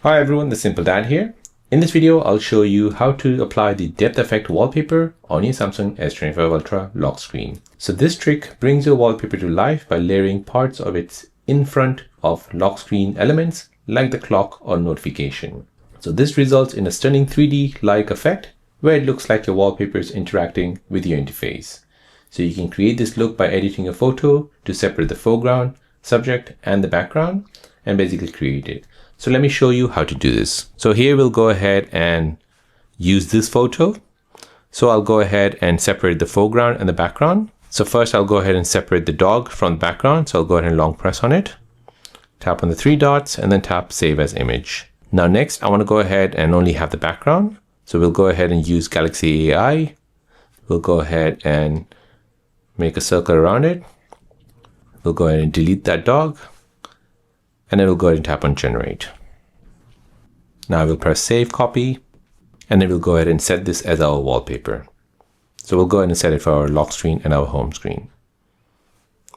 Hi everyone, the Simple Dad here. In this video, I'll show you how to apply the depth effect wallpaper on your Samsung S25 Ultra lock screen. So this trick brings your wallpaper to life by layering parts of it in front of lock screen elements like the clock or notification. So this results in a stunning 3D-like effect where it looks like your wallpaper is interacting with your interface. So you can create this look by editing a photo to separate the foreground, subject, and the background and basically create it. So let me show you how to do this. So here we'll go ahead and use this photo. So I'll go ahead and separate the foreground and the background. So first I'll go ahead and separate the dog from the background. So I'll go ahead and long press on it, tap on the three dots and then tap save as image. Now next I want to go ahead and only have the background. So we'll go ahead and use Galaxy AI. We'll go ahead and make a circle around it. We'll go ahead and delete that dog. And then we'll go ahead and tap on generate. Now we'll press save copy and then we'll go ahead and set this as our wallpaper. So we'll go ahead and set it for our lock screen and our home screen.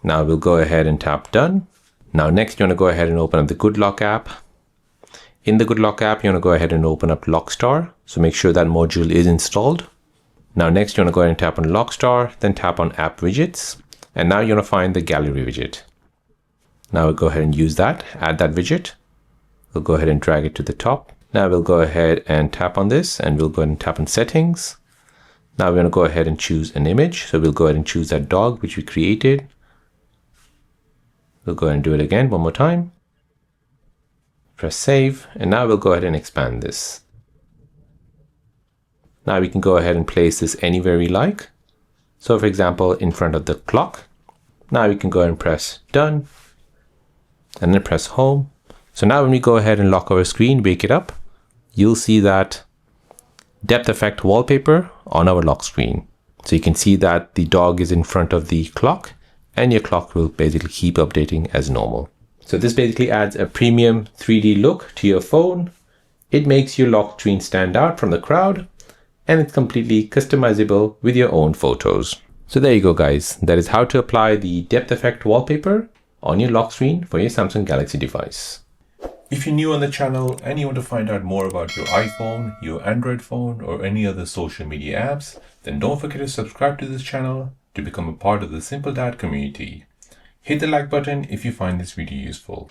Now we'll go ahead and tap done. Now next you want to go ahead and open up the Good Lock app. In the Good Lock app, you want to go ahead and open up Lockstar. So make sure that module is installed. Now next you want to go ahead and tap on Lockstar, then tap on app widgets. And now you want to find the gallery widget. Now we'll go ahead and use that, add that widget. We'll go ahead and drag it to the top. Now we'll go ahead and tap on this and we'll go ahead and tap on settings. Now we're going to go ahead and choose an image. So we'll go ahead and choose that dog which we created. We'll go ahead and do it again one more time. Press save and now we'll go ahead and expand this. Now we can go ahead and place this anywhere we like. So for example, in front of the clock. Now we can go ahead and press done. And then press home. So now when we go ahead and lock our screen, wake it up, you'll see that depth effect wallpaper on our lock screen. So you can see that the dog is in front of the clock and your clock will basically keep updating as normal. So this basically adds a premium 3D look to your phone. It makes your lock screen stand out from the crowd and it's completely customizable with your own photos. So there you go guys, that is how to apply the depth effect wallpaper on your lock screen for your Samsung Galaxy device. If you're new on the channel and you want to find out more about your iPhone, your Android phone, or any other social media apps, then don't forget to subscribe to this channel to become a part of the Simple Dad community. Hit the like button if you find this video useful.